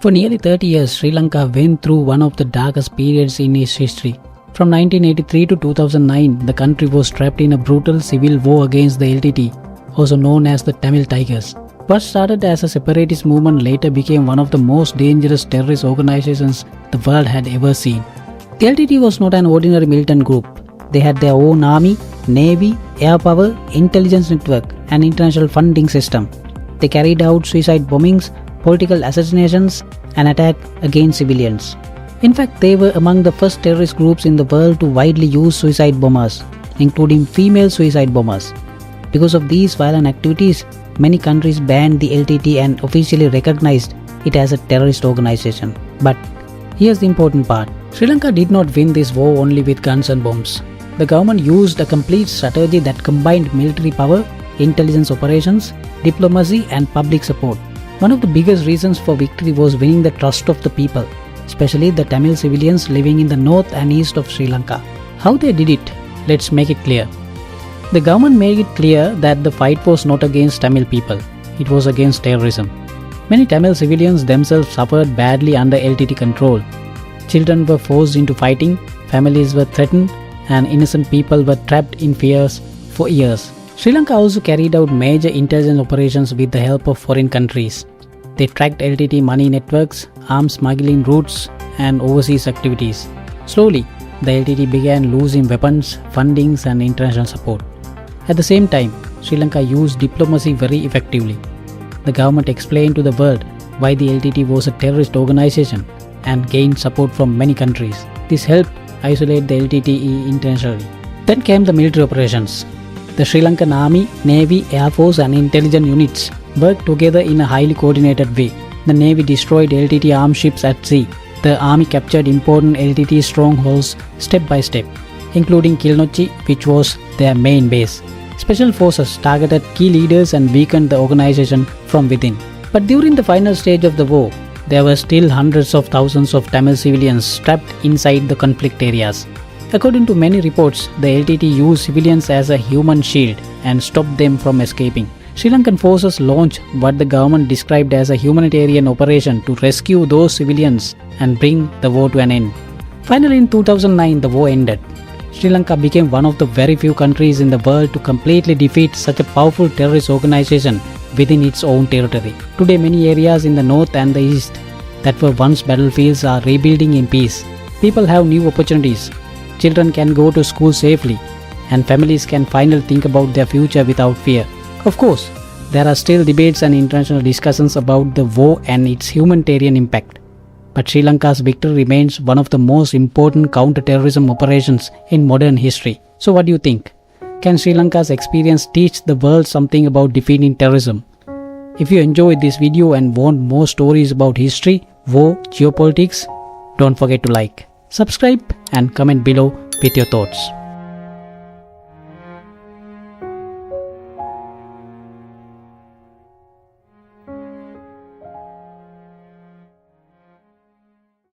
For nearly 30 years, Sri Lanka went through one of the darkest periods in its history. From 1983 to 2009, the country was trapped in a brutal civil war against the LTTE, also known as the Tamil Tigers. What started as a separatist movement later became one of the most dangerous terrorist organizations the world had ever seen. The LTTE was not an ordinary militant group. They had their own army, navy, air power, intelligence network, and international funding system. They carried out suicide bombings, political assassinations, and attacks against civilians. In fact, they were among the first terrorist groups in the world to widely use suicide bombers, including female suicide bombers. Because of these violent activities, many countries banned the LTTE and officially recognized it as a terrorist organization. But here's the important part. Sri Lanka did not win this war only with guns and bombs. The government used a complete strategy that combined military power, intelligence operations, diplomacy, and public support. One of the biggest reasons for victory was winning the trust of the people, especially the Tamil civilians living in the north and east of Sri Lanka. How they did it? Let's make it clear. The government made it clear that the fight was not against Tamil people, it was against terrorism. Many Tamil civilians themselves suffered badly under LTTE control. Children were forced into fighting, families were threatened, and innocent people were trapped in fears for years. Sri Lanka also carried out major intelligence operations with the help of foreign countries. They tracked LTTE money networks, arms smuggling routes, and overseas activities. Slowly, the LTTE began losing weapons, fundings, and international support. At the same time, Sri Lanka used diplomacy very effectively. The government explained to the world why the LTTE was a terrorist organization and gained support from many countries. This helped isolate the LTTE internationally. Then came the military operations. The Sri Lankan Army, Navy, Air Force, and intelligence units worked together in a highly coordinated way. The Navy destroyed LTTE armed ships at sea. The Army captured important LTTE strongholds step by step, including Kilnochi, which was their main base. Special forces targeted key leaders and weakened the organization from within. But during the final stage of the war, there were still hundreds of thousands of Tamil civilians trapped inside the conflict areas. According to many reports, the LTTE used civilians as a human shield and stopped them from escaping. Sri Lankan forces launched what the government described as a humanitarian operation to rescue those civilians and bring the war to an end. Finally, in 2009, the war ended. Sri Lanka became one of the very few countries in the world to completely defeat such a powerful terrorist organization within its own territory. Today, many areas in the north and the east that were once battlefields are rebuilding in peace. People have new opportunities. Children can go to school safely, and families can finally think about their future without fear. Of course, there are still debates and international discussions about the war and its humanitarian impact. But Sri Lanka's victory remains one of the most important counter-terrorism operations in modern history. So what do you think? Can Sri Lanka's experience teach the world something about defeating terrorism? If you enjoyed this video and want more stories about history, war, geopolitics, don't forget to like, subscribe, and comment below with your thoughts.